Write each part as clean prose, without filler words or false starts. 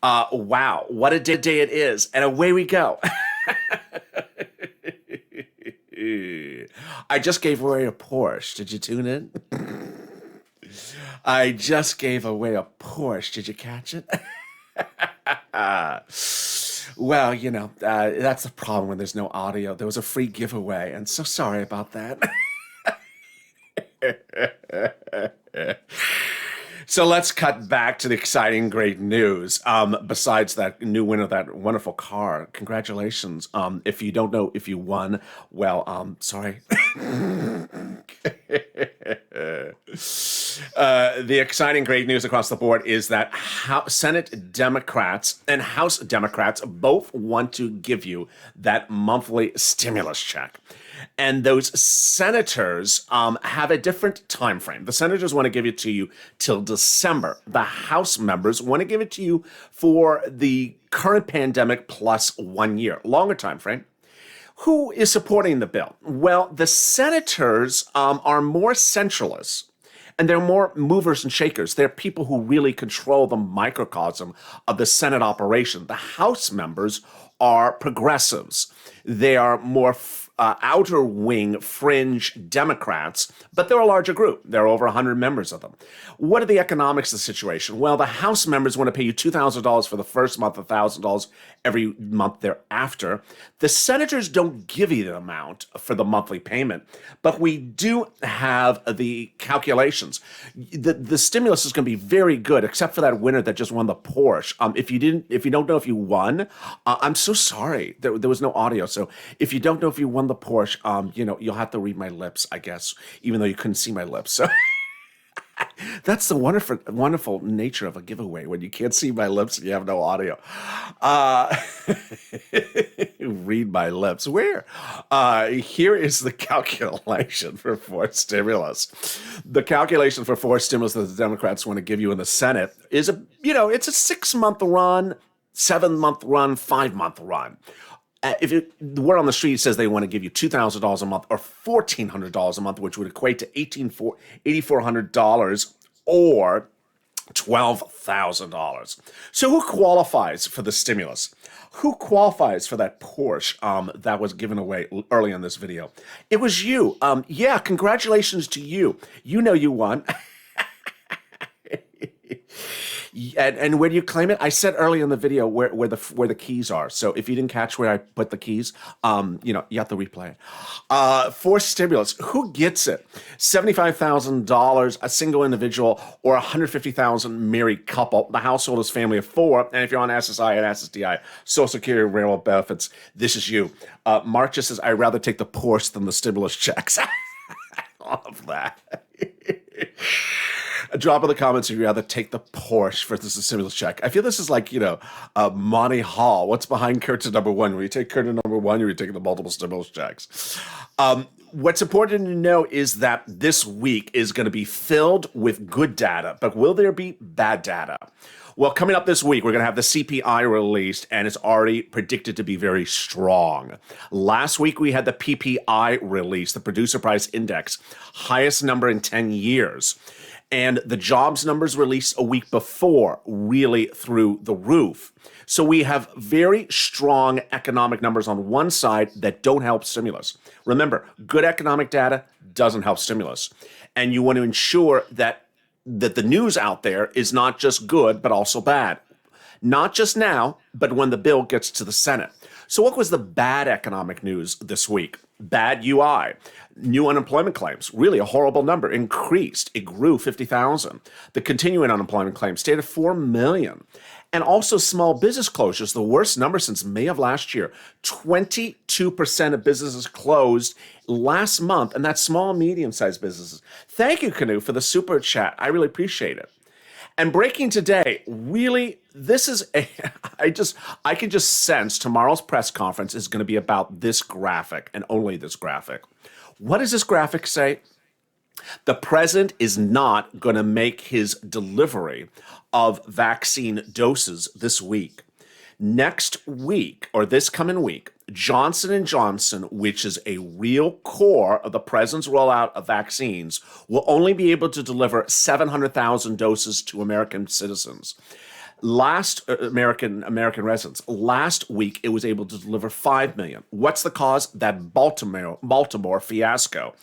Wow, what a day it is. And away we go. I just gave away a Porsche. Did you tune in? I just gave away a Porsche. Did you catch it? Well, that's the problem when there's no audio. There was a free giveaway, and so sorry about that. So let's cut back to the exciting, great news. Besides that new winner of that wonderful car, congratulations. If you don't know if you won, well, sorry. The exciting, great news across the board is that Senate Democrats and House Democrats both want to give you that monthly stimulus check. And those senators have a different time frame. The senators want to give it to you till December. The House members want to give it to you for the current pandemic plus 1 year, longer time frame. Who is supporting the bill? Well, the senators are more centralists. And they're more movers and shakers. They're people who really control the microcosm of the Senate operation. The House members are progressives. They are more outer wing fringe Democrats, but they're a larger group. There are over 100 members of them. What are the economics of the situation? Well, the House members want to pay you $2,000 for the first month, $1,000 every month thereafter. The senators don't give you the amount for the monthly payment, but we do have the calculations. The stimulus is going to be very good, except for that winner that just won the Porsche. If you don't know if you won, I'm so sorry. There was no audio. So if you don't know if you won the Porsche, you'll have to read my lips, I guess, even though you couldn't see my lips. So that's the wonderful nature of a giveaway when you can't see my lips and you have no audio. Read my lips. Where? Here is the calculation for forced stimulus. The calculation for forced stimulus that the Democrats want to give you in the Senate is it's a 6-month run, 7-month run, 5-month run. The word on the street says they want to give you $2,000 a month or $1,400 a month, which would equate to $8,400 or $12,000. So who qualifies for the stimulus? Who qualifies for that Porsche that was given away early in this video? It was you. Yeah, congratulations to you. You know you won. And where do you claim it? I said early in the video where the keys are. So if you didn't catch where I put the keys, you have to replay it. Forced stimulus, who gets it? $75,000 a single individual or $150,000 married couple. The household is family of 4. And if you're on SSI and SSDI, Social Security, railroad benefits, this is you. Mark just says, I'd rather take the Porsche than the stimulus checks. I love that. Drop in the comments if you'd rather take the Porsche versus the stimulus check. I feel this is like, Monty Hall. What's behind curtain number 1? When you take curtain number 1, you're taking the multiple stimulus checks. What's important to know is that this week is going to be filled with good data, but will there be bad data? Well, coming up this week, we're going to have the CPI released, and it's already predicted to be very strong. Last week, we had the PPI release, the Producer Price Index, highest number in 10 years. And the jobs numbers released a week before, really through the roof. So we have very strong economic numbers on one side that don't help stimulus. Remember, good economic data doesn't help stimulus. And you want to ensure that the news out there is not just good, but also bad. Not just now, but when the bill gets to the Senate. So what was the bad economic news this week? Bad UI. New unemployment claims, really a horrible number, increased. It grew 50,000. The continuing unemployment claims stayed at 4 million. And also small business closures, the worst number since May of last year. 22% of businesses closed last month, and that's small and medium-sized businesses. Thank you, Canoe, for the super chat. I really appreciate it. And breaking today, really, this is I can just sense tomorrow's press conference is going to be about this graphic and only this graphic. What does this graphic say? The president is not going to make his delivery of vaccine doses this week. Next week, or this coming week, Johnson & Johnson, which is a real core of the president's rollout of vaccines, will only be able to deliver 700,000 doses to American citizens. Last American residents. Last week, it was able to deliver 5 million. What's the cause? That Baltimore fiasco.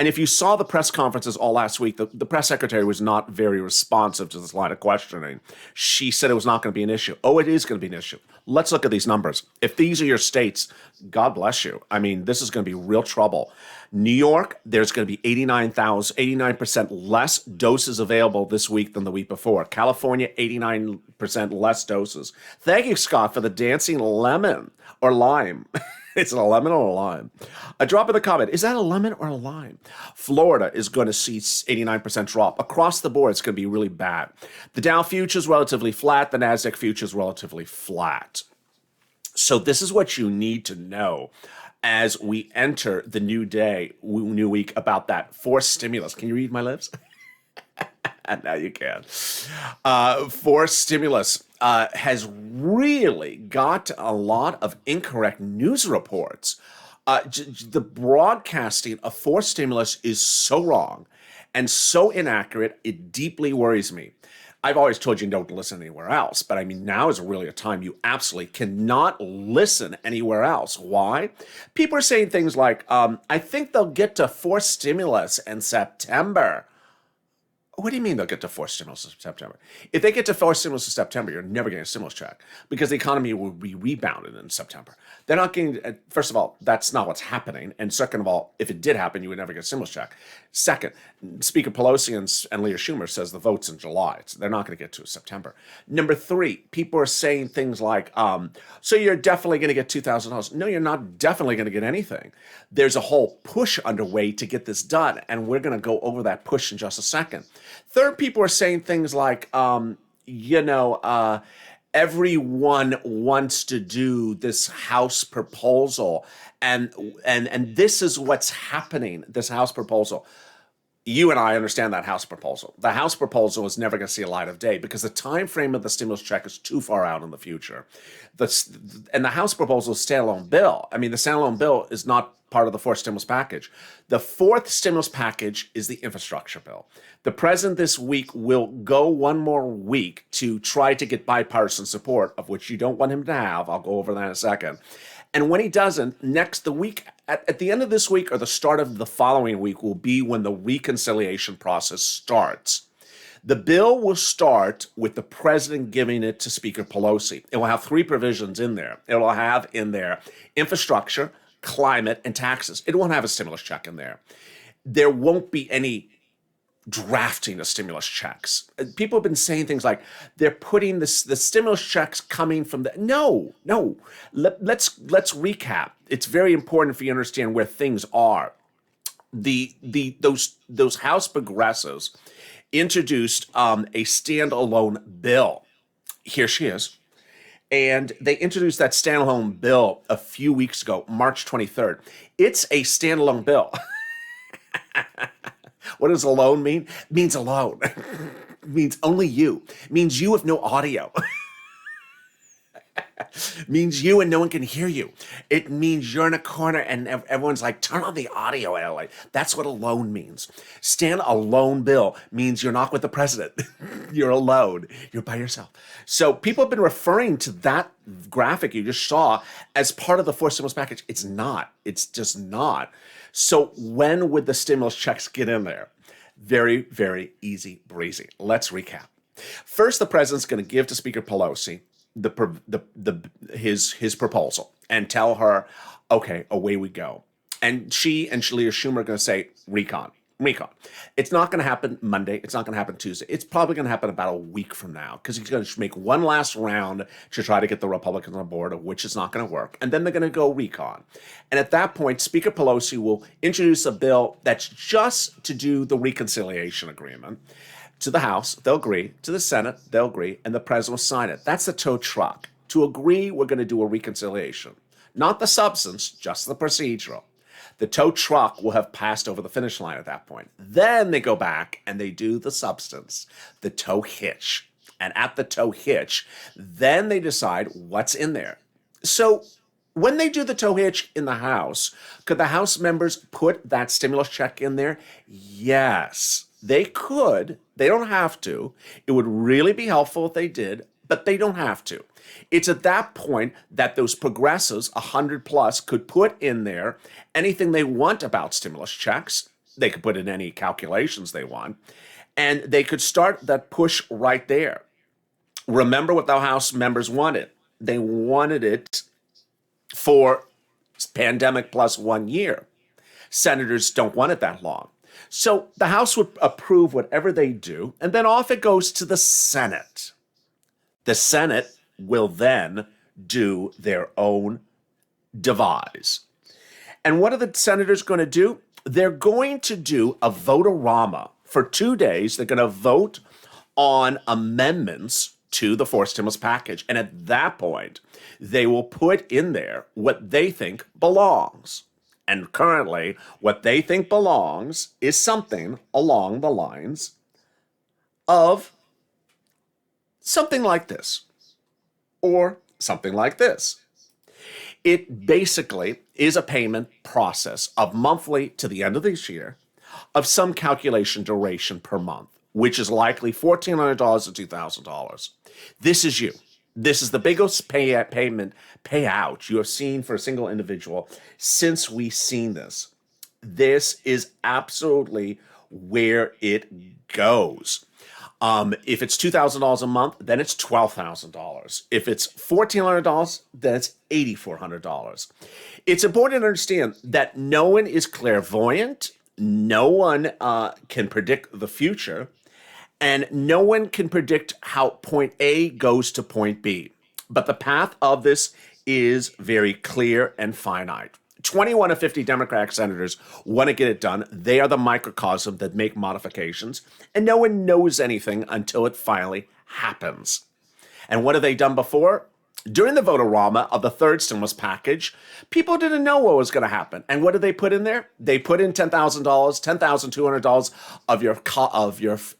And if you saw the press conferences all last week, the press secretary was not very responsive to this line of questioning. She said it was not going to be an issue. Oh, it is going to be an issue. Let's look at these numbers. If these are your states, God bless you. I mean, this is going to be real trouble. New York, there's going to be 89% less doses available this week than the week before. California, 89% less doses. Thank you, Scott, for the dancing lemon or lime. Is it a lemon or a lime? A drop in the comment. Is that a lemon or a lime? Florida is going to see 89% drop. Across the board, it's going to be really bad. The Dow futures relatively flat. The NASDAQ futures relatively flat. So this is what you need to know as we enter the new day, new week, about that forced stimulus. Can you read my lips? Now you can. Forced stimulus has really got a lot of incorrect news reports. The broadcasting of forced stimulus is so wrong and so inaccurate, it deeply worries me. I've always told you don't listen anywhere else, but I mean, now is really a time you absolutely cannot listen anywhere else. Why? People are saying things like, I think they'll get to forced stimulus in September. What do you mean they'll get to forced stimulus in September? If they get to forced stimulus in September, you're never getting a stimulus check because the economy will be rebounded in September. They're not getting, first of all, that's not what's happening. And second of all, if it did happen, you would never get a stimulus check. Second, Speaker Pelosi and Leader Schumer says the vote's in July. So they're not going to get to September. Number three, people are saying things like, so you're definitely going to get $2,000. No, you're not definitely going to get anything. There's a whole push underway to get this done. And we're going to go over that push in just a second. Third, people are saying things like, everyone wants to do this House proposal, and this is what's happening. This House proposal. You and I understand that House proposal. The House proposal is never going to see a light of day because the time frame of the stimulus check is too far out in the future. And the House proposal is a standalone bill. I mean, the standalone bill is not part of the fourth stimulus package. The fourth stimulus package is the infrastructure bill. The president this week will go one more week to try to get bipartisan support, of which you don't want him to have. I'll go over that in a second. And when he doesn't, the week, at the end of this week or the start of the following week will be when the reconciliation process starts. The bill will start with the president giving it to Speaker Pelosi. It will have three provisions in there. It will have in there infrastructure, climate, and taxes. It won't have a stimulus check in there. There won't be any drafting of stimulus checks. People have been saying things like they're putting the stimulus checks coming from the no. Let's recap. It's very important for you to understand where things are. Those House progressives introduced a standalone bill. Here she is. And they introduced that standalone bill a few weeks ago, March 23rd. It's a standalone bill. What does alone mean? It means alone. It means only you. It means you with no audio. It means you and no one can hear you. It means you're in a corner and everyone's like, turn on the audio, Ellie. That's what alone means. Stand alone bill means you're not with the president. You're alone. You're by yourself. So people have been referring to that graphic you just saw as part of the fourth stimulus package. It's not. It's just not. So when would the stimulus checks get in there? Very, very easy breezy. Let's recap. First, the president's going to give to Speaker Pelosi his proposal and tell her, okay, away we go. And she and Leader Schumer are going to say, recon. It's not going to happen Monday. It's not going to happen Tuesday. It's probably going to happen about a week from now because he's going to make one last round to try to get the Republicans on board, which is not going to work. And then they're going to go recon. And at that point, Speaker Pelosi will introduce a bill that's just to do the reconciliation agreement. To the House, they'll agree. To the Senate, they'll agree. And the president will sign it. That's the tow truck. To agree, we're going to do a reconciliation. Not the substance, just the procedural. The tow truck will have passed over the finish line at that point. Then they go back and they do the substance, the tow hitch. And at the tow hitch, then they decide what's in there. So when they do the tow hitch in the House, could the House members put that stimulus check in there? Yes, they could. They don't have to. It would really be helpful if they did, but they don't have to. It's at that point that those progressives, 100 plus, could put in there anything they want about stimulus checks. They could put in any calculations they want, and they could start that push right there. Remember what the House members wanted. They wanted it for pandemic plus 1 year. Senators don't want it that long. So the House would approve whatever they do, and then off it goes to the Senate. The Senate will then do their own devise. And what are the senators going to do? They're going to do a vote-a-rama. For 2 days, they're going to vote on amendments to the fourth stimulus package. And at that point, they will put in there what they think belongs. And currently, what they think belongs is something along the lines of something like this, or something like this. It basically is a payment process of monthly to the end of this year of some calculation duration per month, which is likely $1,400 to $2,000. This is you. This is the biggest payout you have seen for a single individual since we've seen this. This is absolutely where it goes. If it's $2,000 a month, then it's $12,000. If it's $1,400, then it's $8,400. It's important to understand that no one is clairvoyant, no one can predict the future, and no one can predict how point A goes to point B. But the path of this is very clear and finite. 21 of 50 Democratic senators want to get it done. They are the microcosm that make modifications, and no one knows anything until it finally happens. And what have they done before? During the vote-a-rama of the third stimulus package, people didn't know what was going to happen. And what did they put in there? They put in $10,000, $10,200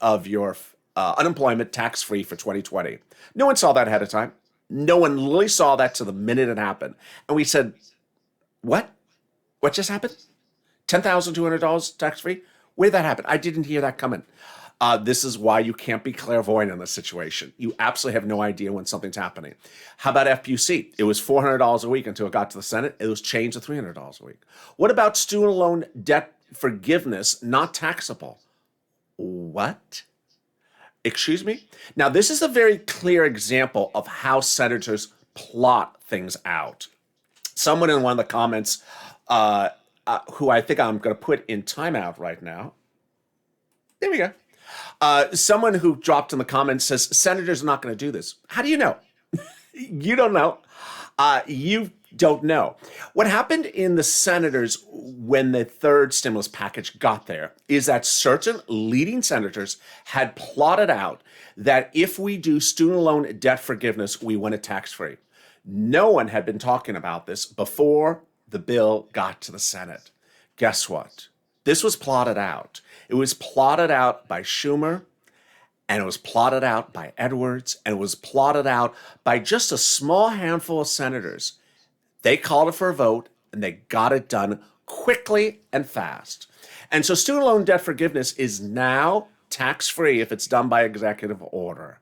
of your unemployment tax-free for 2020. No one saw that ahead of time. No one really saw that to the minute it happened. And we said, what? What just happened? $10,200 tax-free? Where did that happen? I didn't hear that coming. This is why you can't be clairvoyant in this situation. You absolutely have no idea when something's happening. How about FPC? It was $400 a week until it got to the Senate. It was changed to $300 a week. What about student loan debt forgiveness not taxable? What? Excuse me? Now, this is a very clear example of how senators plot things out. Someone in one of the comments, who I think I'm going to put in timeout right now. There we go. Someone who dropped in the comments says, senators are not going to do this. How do you know? You don't know. You don't know. What happened in the senators when the third stimulus package got there is that certain leading senators had plotted out that if we do student loan debt forgiveness, we want it tax-free. No one had been talking about this before the bill got to the Senate. Guess what? This was plotted out. It was plotted out by Schumer, and it was plotted out by Edwards, and it was plotted out by just a small handful of senators. They called it for a vote, and they got it done quickly and fast. And so student loan debt forgiveness is now tax-free if it's done by executive order.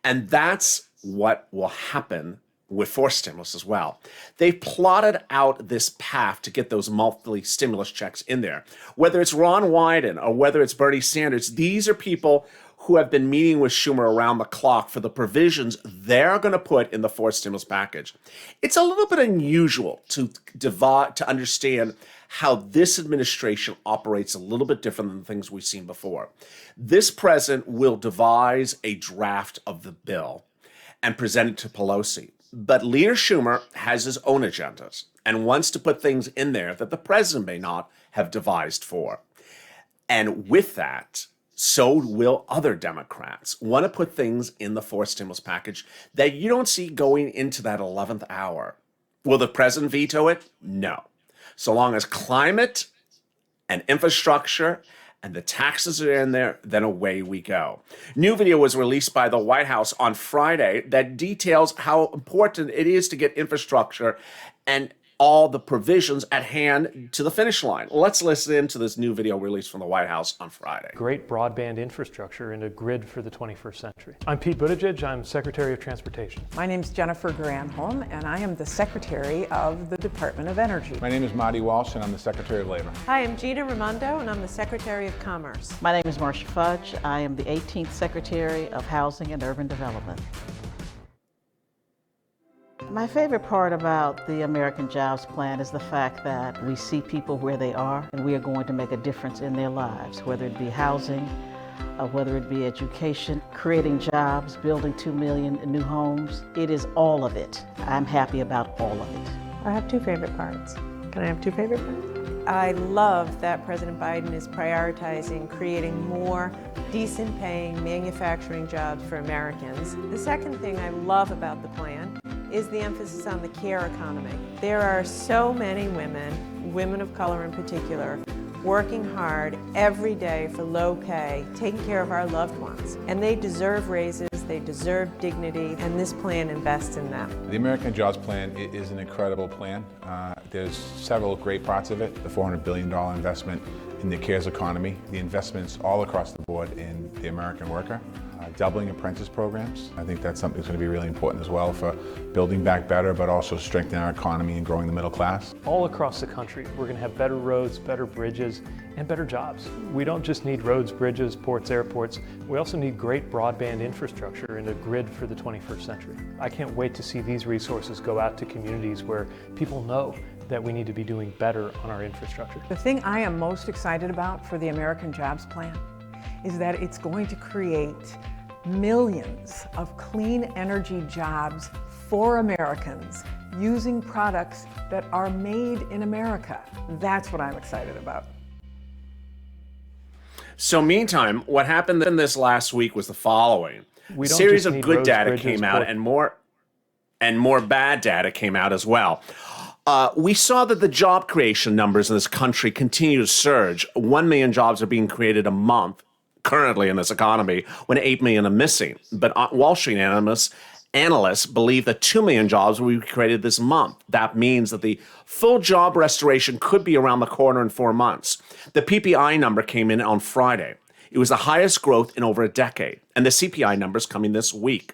And that's what will happen with forced stimulus as well. They've plotted out this path to get those monthly stimulus checks in there. Whether it's Ron Wyden or whether it's Bernie Sanders, these are people who have been meeting with Schumer around the clock for the provisions they're going to put in the fourth stimulus package. It's a little bit unusual to understand how this administration operates a little bit different than the things we've seen before. This president will devise a draft of the bill and present it to Pelosi. But Leader Schumer has his own agendas and wants to put things in there that the president may not have devised for. And with that, so will other Democrats want to put things in the fourth stimulus package that you don't see going into that 11th hour. Will the president veto it? No. So long as climate and infrastructure and the taxes are in there, then away we go. New video was released by the White House on Friday that details how important it is to get infrastructure and all the provisions at hand to the finish line. Let's listen to this new video released from the White House on Friday. Great broadband infrastructure and a grid for the 21st century. I'm Pete Buttigieg, I'm Secretary of Transportation. My name is Jennifer Granholm, and I am the Secretary of the Department of Energy. My name is Marty Walsh, and I'm the Secretary of Labor. Hi, I'm Gina Raimondo, and I'm the Secretary of Commerce. My name is Marcia Fudge. I am the 18th Secretary of Housing and Urban Development. My favorite part about the American Jobs Plan is the fact that we see people where they are, and we are going to make a difference in their lives, whether it be housing, whether it be education, creating jobs, building 2 million new homes. It is all of it. I'm happy about all of it. I have two favorite parts. Can I have two favorite parts? I love that President Biden is prioritizing creating more decent paying manufacturing jobs for Americans. The second thing I love about the plan is the emphasis on the care economy. There are so many women of color in particular, working hard every day for low pay, taking care of our loved ones. And they deserve raises, they deserve dignity, and this plan invests in them. The American Jobs Plan is an incredible plan. There's several great parts of it. The $400 billion investment in the cares economy, the investments all across the board in the American worker, doubling apprentice programs. I think that's something that's going to be really important as well for building back better, but also strengthening our economy and growing the middle class. All across the country, we're going to have better roads, better bridges, and better jobs. We don't just need roads, bridges, ports, airports. We also need great broadband infrastructure and a grid for the 21st century. I can't wait to see these resources go out to communities where people know that we need to be doing better on our infrastructure. The thing I am most excited about for the American Jobs Plan is that it's going to create millions of clean energy jobs for Americans using products that are made in America. That's what I'm excited about. So meantime, what happened in this last week was the following. We A don't series just of need good roads, data bridges, came out and more bad data came out as well. We saw that the job creation numbers in this country continue to surge. 1 million jobs are being created a month currently in this economy, when 8 million are missing. But Wall Street analysts believe that 2 million jobs will be created this month. That means that the full job restoration could be around the corner in 4 months. The PPI number came in on Friday. It was the highest growth in over a decade. And the CPI numbers coming this week.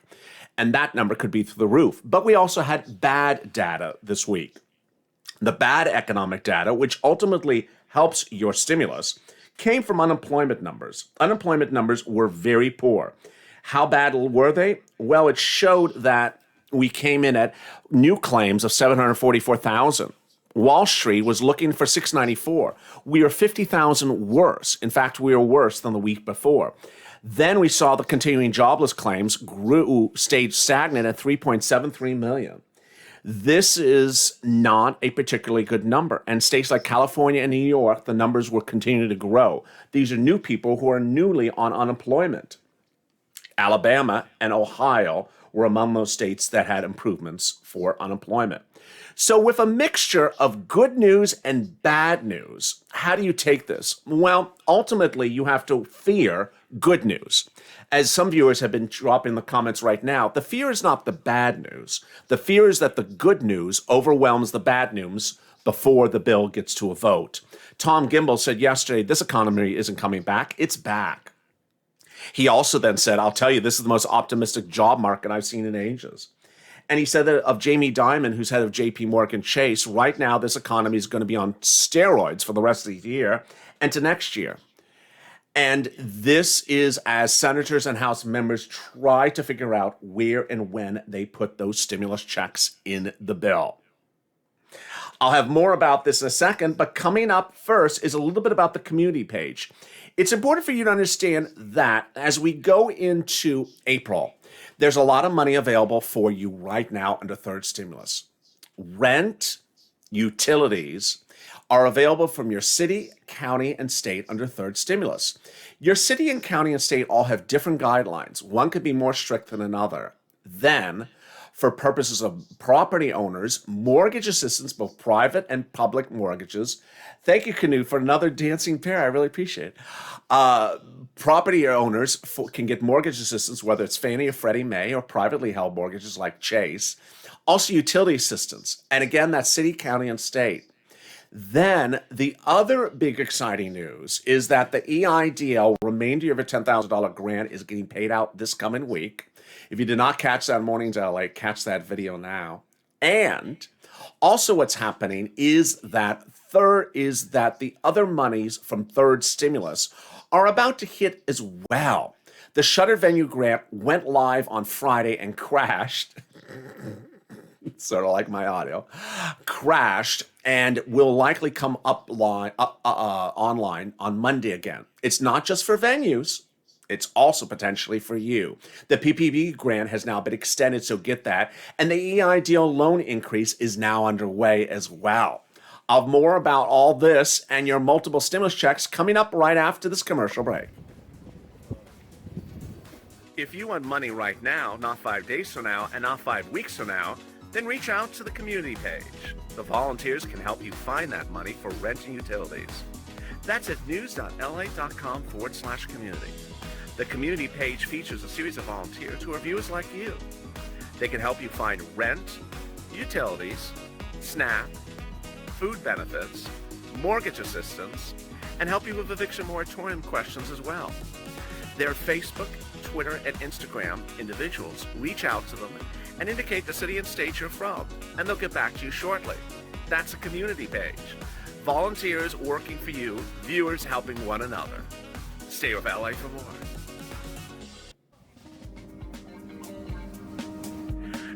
And that number could be through the roof. But we also had bad data this week. The bad economic data, which ultimately helps your stimulus, came from unemployment numbers. Unemployment numbers were very poor. How bad were they? Well, it showed that we came in at new claims of 744,000. Wall Street was looking for 694. We are 50,000 worse. In fact, we are worse than the week before. Then we saw the continuing jobless claims stayed stagnant at 3.73 million. This is not a particularly good number. And states like California and New York, the numbers will continue to grow. These are new people who are newly on unemployment. Alabama and Ohio were among those states that had improvements for unemployment. So with a mixture of good news and bad news, how do you take this? Well, ultimately, you have to fear good news. As some viewers have been dropping in the comments right now, the fear is not the bad news. The fear is that the good news overwhelms the bad news before the bill gets to a vote. Tom Gimbel said yesterday, this economy isn't coming back, it's back. He also then said, I'll tell you, this is the most optimistic job market I've seen in ages. And he said that of Jamie Dimon, who's head of JP Morgan Chase, right now this economy is going to be on steroids for the rest of the year and to next year. And this is as senators and House members try to figure out where and when they put those stimulus checks in the bill. I'll have more about this in a second, but coming up first is a little bit about the community page. It's important for you to understand that as we go into April, there's a lot of money available for you right now under third stimulus. Rent, utilities are available from your city, county, and state under third stimulus. Your city and county and state all have different guidelines. One could be more strict than another. Then, for purposes of property owners, mortgage assistance, both private and public mortgages. Thank you, Canoe, for another dancing pair. I really appreciate it. Property owners can get mortgage assistance, whether it's Fannie or Freddie Mae or privately held mortgages like Chase, Also utility assistance. And again, that's city, county, and state. Then the other big exciting news is that the EIDL remainder of a $10,000 grant is getting paid out this coming week. If you did not catch that morning's LA, catch that video now. And also what's happening is that the other monies from third stimulus are about to hit as well. The Shutter Venue grant went live on Friday and crashed. Sort of like my audio, crashed and will likely come online on Monday again. It's not just for venues. It's also potentially for you. The PPP grant has now been extended, so get that. And the EIDL loan increase is now underway as well. I'll have more about all this and your multiple stimulus checks coming up right after this commercial break. If you want money right now, not 5 days from now, and not 5 weeks from now, then reach out to the community page. The volunteers can help you find that money for rent and utilities. That's at news.la.com/community. The community page features a series of volunteers who are viewers like you. They can help you find rent, utilities, SNAP, food benefits, mortgage assistance, and help you with eviction moratorium questions as well. Their Facebook, Twitter, and Instagram individuals reach out to them and indicate the city and state you're from, and they'll get back to you shortly. That's a community page. Volunteers working for you, viewers helping one another. Stay with LA for more.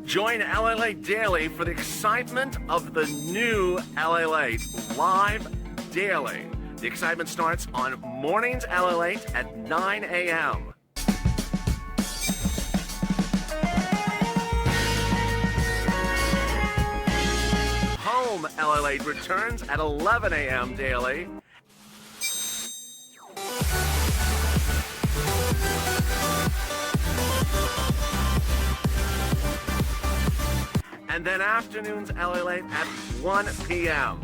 Join LALATE Daily for the excitement of the new LALATE live daily. The excitement starts on mornings LALATE at 9 a.m. Home LALATE returns at 11 a.m. daily. And then afternoons LALATE at 1 p.m.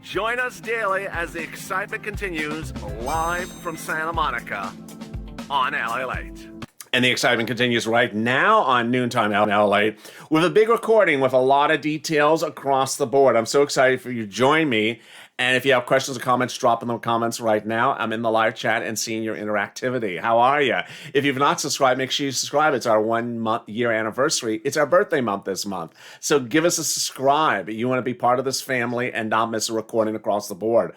Join us daily as the excitement continues live from Santa Monica on LALATE. And the excitement continues right now on Noontime LALATE with a big recording with a lot of details across the board. I'm so excited for you to join me. And if you have questions or comments, drop in the comments right now. I'm in the live chat and seeing your interactivity. How are you? If you've not subscribed, make sure you subscribe. It's our 1 year anniversary. It's our birthday month this month. So give us a subscribe. You want to be part of this family and not miss a recording across the board.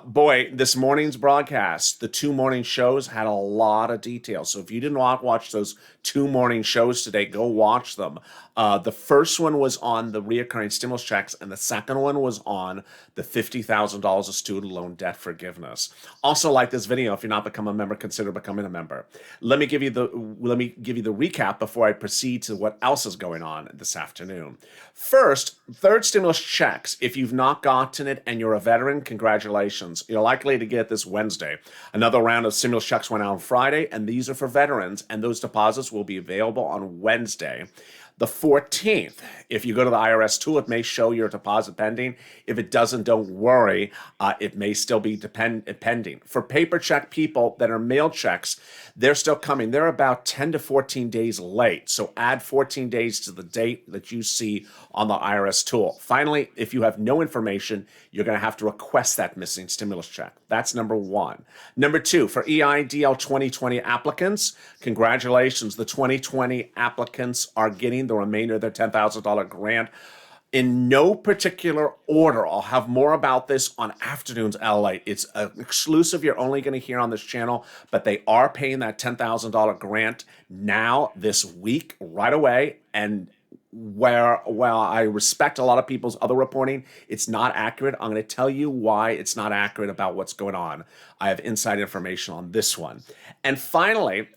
Boy, this morning's broadcast, the 2 morning shows had a lot of details. So if you did not watch those 2 morning shows today, go watch them. The first one was on the reoccurring stimulus checks, and the second one was on the $50,000 of student loan debt forgiveness. Also, like this video, if you're not become a member, consider becoming a member. Let me give you the recap before I proceed to what else is going on this afternoon. First, third stimulus checks. If you've not gotten it and you're a veteran, congratulations. You're likely to get it this Wednesday. Another round of stimulus checks went out on Friday, and these are for veterans, and those deposits will be available on Wednesday. The 14th, if you go to the IRS tool, it may show your deposit pending. If it doesn't, don't worry. It may still be pending. For paper check people that are mail checks, they're still coming. They're about 10 to 14 days late. So add 14 days to the date that you see on the IRS tool. Finally, if you have no information, you're going to have to request that missing stimulus check. That's number 1. Number 2, for EIDL 2020 applicants, congratulations. The 2020 applicants are getting the remainder of their $10,000 grant. In no particular order, I'll have more about this on Afternoons LA. It's an exclusive you're only going to hear on this channel, but they are paying that $10,000 grant now this week, right away. And while I respect a lot of people's other reporting, it's not accurate. I'm going to tell you why it's not accurate about what's going on. I have inside information on this one. And finally,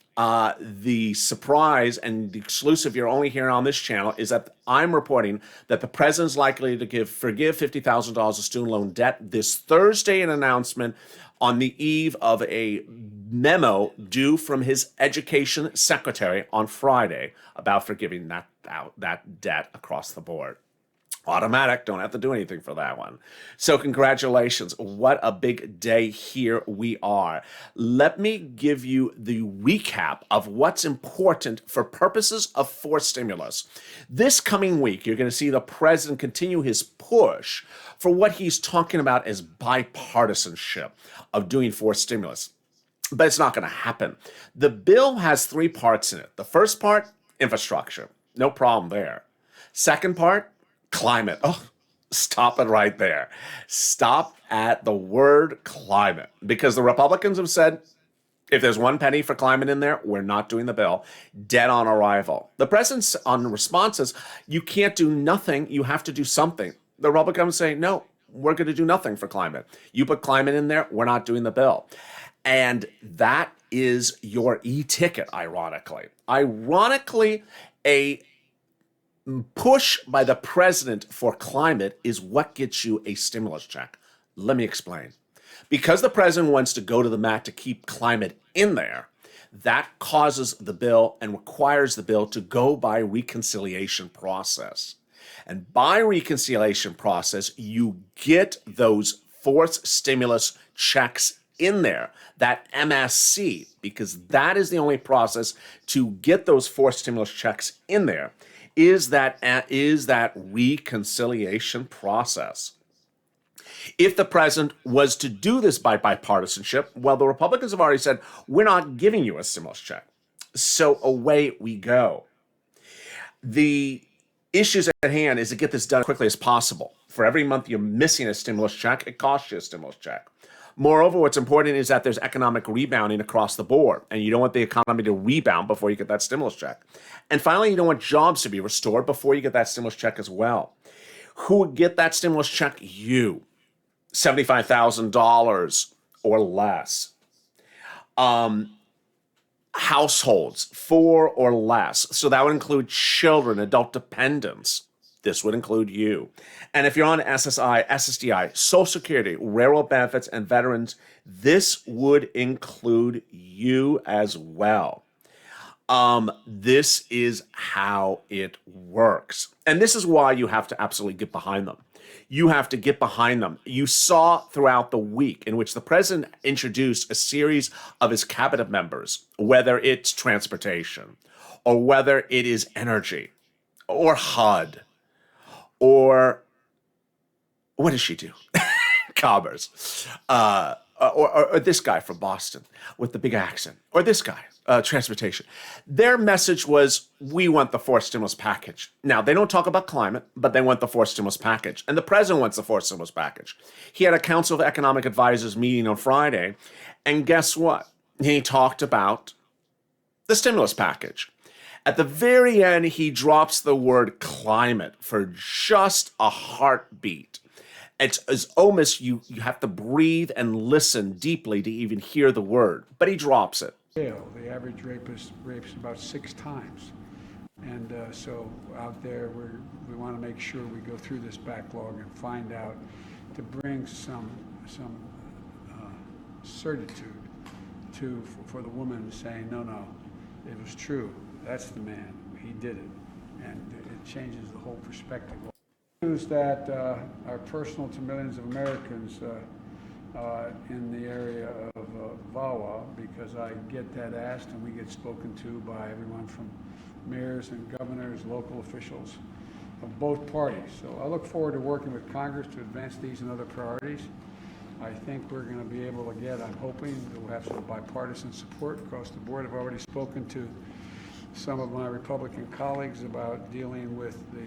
the surprise and the exclusive you're only hearing on this channel is that I'm reporting that the president's likely to forgive $50,000 of student loan debt this Thursday, an announcement on the eve of a memo due from his education secretary on Friday about forgiving that debt across the board. Automatic, don't have to do anything for that one. So congratulations. What a big day. Here we are. Let me give you the recap of what's important for purposes of forced stimulus. This coming week, you're going to see the president continue his push for what he's talking about as bipartisanship of doing forced stimulus. But it's not going to happen. The bill has three parts in it. The first part, infrastructure. No problem there. Second part, climate. Oh, stop it right there. Stop at the word climate, because the Republicans have said, if there's one penny for climate in there, we're not doing the bill. Dead on arrival. The president's on responses, you can't do nothing, you have to do something. The Republicans say, no, we're going to do nothing for climate. You put climate in there, we're not doing the bill. And that is your e-ticket, ironically. Ironically, a push by the president for climate is what gets you a stimulus check. Let me explain. Because the president wants to go to the mat to keep climate in there, that causes the bill and requires the bill to go by reconciliation process. And by reconciliation process, you get those forced stimulus checks in there, that MSC, because that is the only process to get those forced stimulus checks in there, is that reconciliation process. If the president was to do this by bipartisanship, well, the Republicans have already said, we're not giving you a stimulus check. So away we go. The issues at hand is to get this done as quickly as possible. For every month you're missing a stimulus check, it costs you a stimulus check. Moreover, what's important is that there's economic rebounding across the board, and you don't want the economy to rebound before you get that stimulus check. And finally, you don't want jobs to be restored before you get that stimulus check as well. Who would get that stimulus check? You. $75,000 or less. Households, 4 or less. So that would include children, adult dependents. This would include you. And if you're on SSI, SSDI, Social Security, railroad benefits, and veterans, this would include you as well. This is how it works. And this is why you have to absolutely get behind them. You have to get behind them. You saw throughout the week in which the president introduced a series of his cabinet members, whether it's transportation, or whether it is energy, or HUD, or what does she do? Commerce. Or this guy from Boston with the big accent, or this guy, transportation. Their message was, we want the forced stimulus package. Now, they don't talk about climate, but they want the forced stimulus package. And the president wants the forced stimulus package. He had a Council of Economic Advisors meeting on Friday, and guess what? He talked about the stimulus package. At the very end, he drops the word climate for just a heartbeat. It's almost you have to breathe and listen deeply to even hear the word, but he drops it. The average rapist rapes about 6 times. And so out there, we want to make sure we go through this backlog and find out, to bring some certitude for the woman saying, no, it was true. That's the man. He did it. And it changes the whole perspective. News that are personal to millions of Americans in the area of VAWA, because I get that asked and we get spoken to by everyone from mayors and governors, local officials of both parties. So I look forward to working with Congress to advance these and other priorities. I think we're going to be able to get, I'm hoping, that we'll have some bipartisan support across the board. I've already spoken to some of my Republican colleagues about dealing with the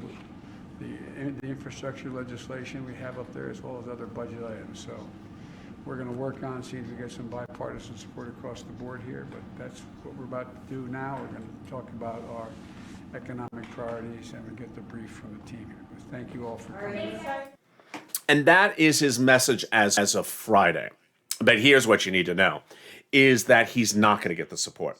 infrastructure legislation we have up there, as well as other budget items. So we're going to work on seeing if we get some bipartisan support across the board here, but that's what we're about to do now. We're going to talk about our economic priorities and we get the brief from the team here. But thank you all for coming. And that is his message as of Friday. But here's what you need to know, is that he's not going to get the support.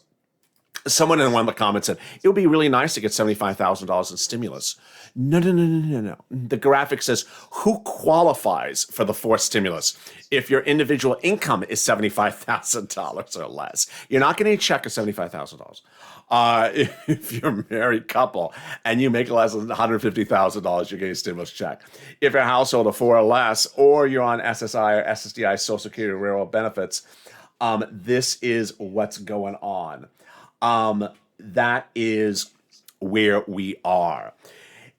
Someone in one of the comments said, it would be really nice to get $75,000 in stimulus. No, no, no, no, no, no. The graphic says who qualifies for the forced stimulus. If your individual income is $75,000 or less, you're not getting a check of $75,000. If you're a married couple and you make less than $150,000, you're getting a stimulus check. If you're a household of four or less, or you're on SSI or SSDI, Social Security, or Railroad benefits, this is what's going on. That is where we are.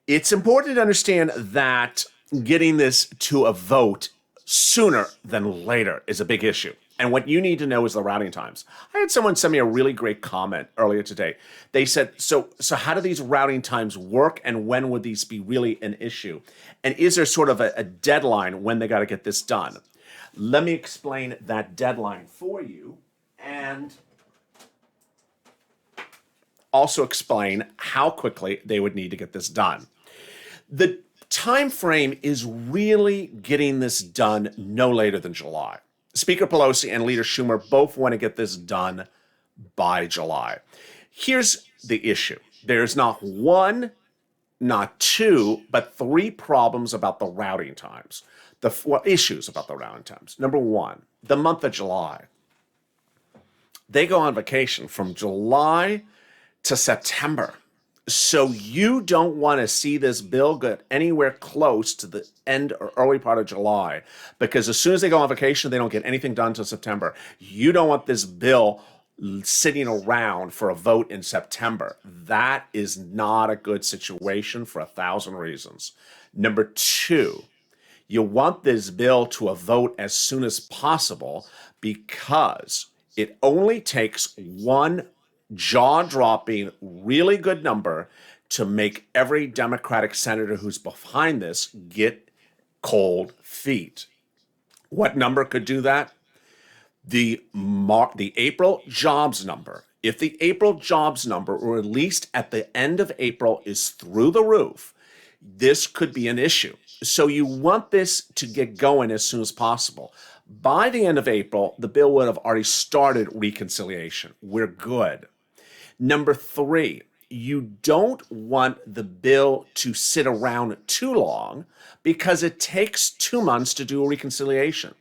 It's important to understand that getting this to a vote sooner than later is a big issue. And what you need to know is the routing times. I had someone send me a really great comment earlier today. They said, so how do these routing times work, and when would these be really an issue? And is there sort of a deadline when they got to get this done? Let me explain that deadline for you, and also explain how quickly they would need to get this done. The time frame is really getting this done no later than July. Speaker Pelosi and Leader Schumer both want to get this done by July. Here's the issue. There's not one, not two, but three problems about the routing times. Issues about the routing times. Number one, the month of July. They go on vacation from July to September. So you don't want to see this bill get anywhere close to the end or early part of July, because as soon as they go on vacation, they don't get anything done until September. You don't want this bill sitting around for a vote in September. That is not a good situation for 1,000 reasons. Number two, you want this bill to a vote as soon as possible, because it only takes one jaw-dropping, really good number to make every Democratic senator who's behind this get cold feet. What number could do that? The April jobs number. If the April jobs number, or at least at the end of April, is through the roof, this could be an issue. So you want this to get going as soon as possible. By the end of April, the bill would have already started reconciliation. We're good. Number three, you don't want the bill to sit around too long, because it takes 2 months to do a reconciliation.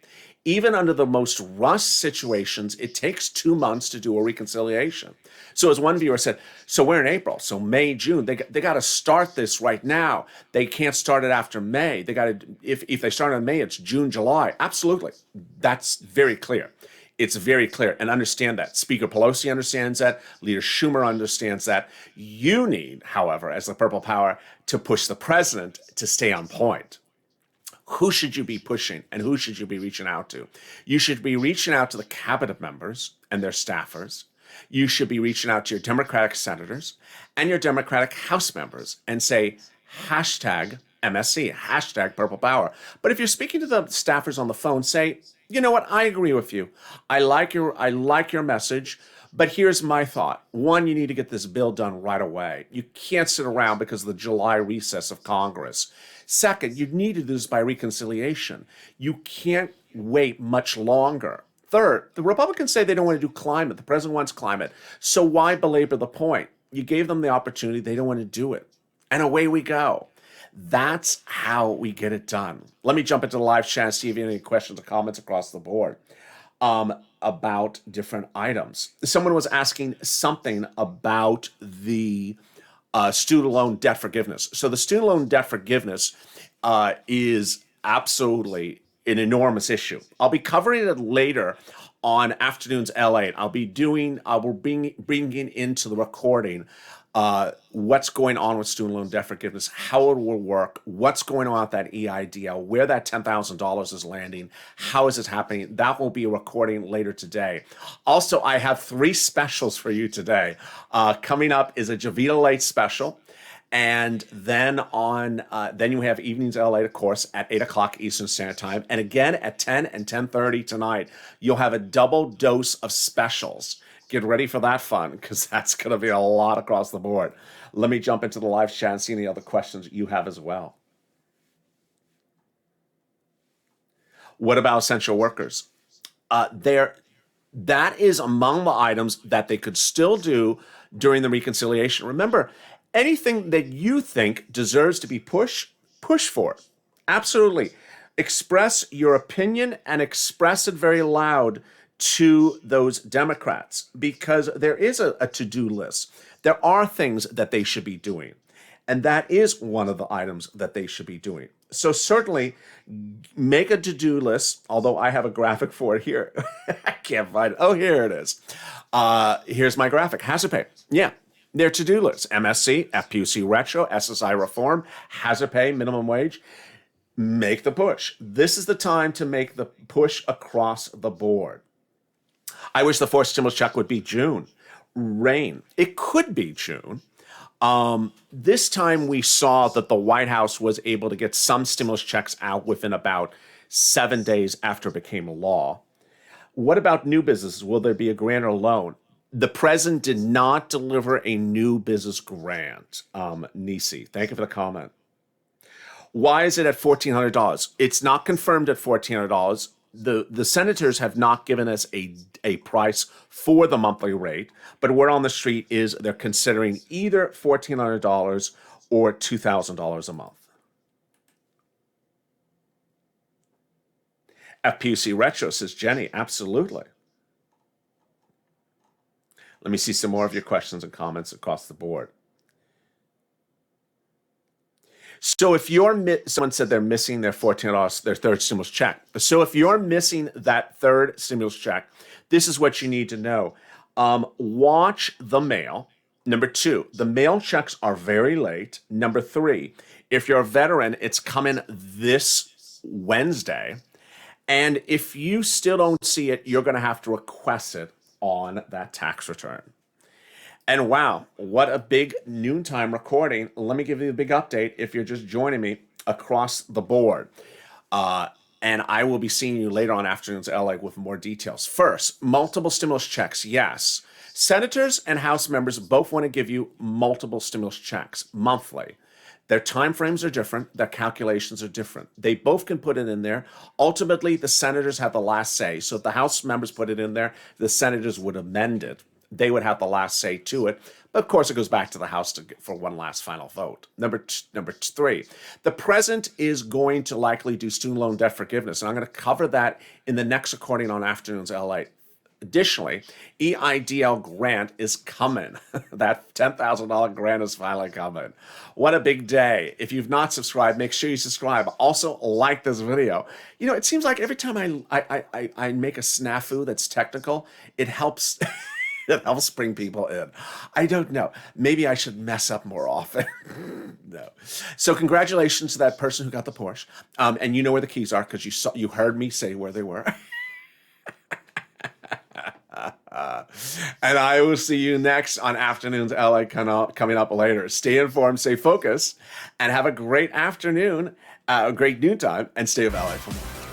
Even under the most rust situations, it takes 2 months to do a reconciliation. So as one viewer said, so we're in April, so May, June, they got to start this right now. They can't start it after May. They got to, if they start in May, it's June, July. Absolutely. That's very clear. It's very clear, and understand that. Speaker Pelosi understands that. Leader Schumer understands that. You need, however, as the Purple Power, to push the president to stay on point. Who should you be pushing, and who should you be reaching out to? You should be reaching out to the cabinet members and their staffers. You should be reaching out to your Democratic senators and your Democratic House members and say, hashtag MSC, hashtag Purple Power. But if you're speaking to the staffers on the phone, say, you know what, I agree with you. I like your message, but here's my thought. One, you need to get this bill done right away. You can't sit around because of the July recess of Congress. Second, you need to do this by reconciliation. You can't wait much longer. Third, the Republicans say they don't want to do climate. The president wants climate. So why belabor the point? You gave them the opportunity. They don't want to do it. And away we go. That's how we get it done. Let me jump into the live chat and see if you have any questions or comments across the board about different items. Someone was asking something about the student loan debt forgiveness. So the student loan debt forgiveness is absolutely an enormous issue. I'll be covering it later on Afternoons LALATE. We're bringing into the recording what's going on with student loan debt forgiveness, how it will work, what's going on with that EIDL, where that $10,000 is landing, how is it happening. That will be a recording later today. Also, I have 3 specials for you today. Coming up is a Javita Late special. And then then you have Evenings LA, of course, at 8 o'clock Eastern Standard Time. And again, at 10 and 10:30 tonight, you'll have a double dose of specials. Get ready for that fun, because that's going to be a lot across the board. Let me jump into the live chat and see any other questions you have as well. What about essential workers? That is among the items that they could still do during the reconciliation. Remember, anything that you think deserves to be pushed, push for it. Absolutely. Express your opinion and express it very loud to those Democrats, because there is a to-do list. There are things that they should be doing. And that is one of the items that they should be doing. So certainly make a to-do list, although I have a graphic for it here. I can't find it. Oh, here it is. Here's my graphic. Hazard pay. Yeah, their to-do list. MSC, FPUC retro, SSI reform, hazard pay, minimum wage. Make the push. This is the time to make the push across the board. I wish the fourth stimulus check would be June. Rain. It could be June. This time we saw that the White House was able to get some stimulus checks out within about 7 days after it became law. What about new businesses? Will there be a grant or loan? The president did not deliver a new business grant. Nisi, thank you for the comment. Why is it at $1,400? It's not confirmed at $1,400. The senators have not given us a price for the monthly rate, but word on the street is they're considering either $1,400 or $2,000 a month. FPUC retro, says Jenny, absolutely. Let me see some more of your questions and comments across the board. So if you're, someone said they're missing their $1,400, their third stimulus check. So if you're missing that third stimulus check, this is what you need to know. Watch the mail. Number 2, the mail checks are very late. Number 3, if you're a veteran, it's coming this Wednesday. And if you still don't see it, you're going to have to request it on that tax return. And wow, what a big noontime recording. Let me give you a big update if you're just joining me across the board. And I will be seeing you later on Afternoons LA with more details. First, multiple stimulus checks, yes. Senators and House members both want to give you multiple stimulus checks monthly. Their timeframes are different. Their calculations are different. They both can put it in there. Ultimately, the senators have the last say. So if the House members put it in there, the senators would amend it. They would have the last say to it. But of course, it goes back to the House for one last final vote. Number 3, the president is going to likely do student loan debt forgiveness. And I'm going to cover that in the next recording on Afternoons LA. Additionally, EIDL grant is coming. That $10,000 grant is finally coming. What a big day. If you've not subscribed, make sure you subscribe. Also, like this video. You know, it seems like every time I make a snafu that's technical, it helps... It helps bring people in. I don't know. Maybe I should mess up more often. No. So congratulations to that person who got the Porsche. And you know where the keys are because you heard me say where they were. And I will see you next on Afternoons LA coming up later. Stay informed, stay focused, and have a great afternoon, a great noontime, and stay with LA for more.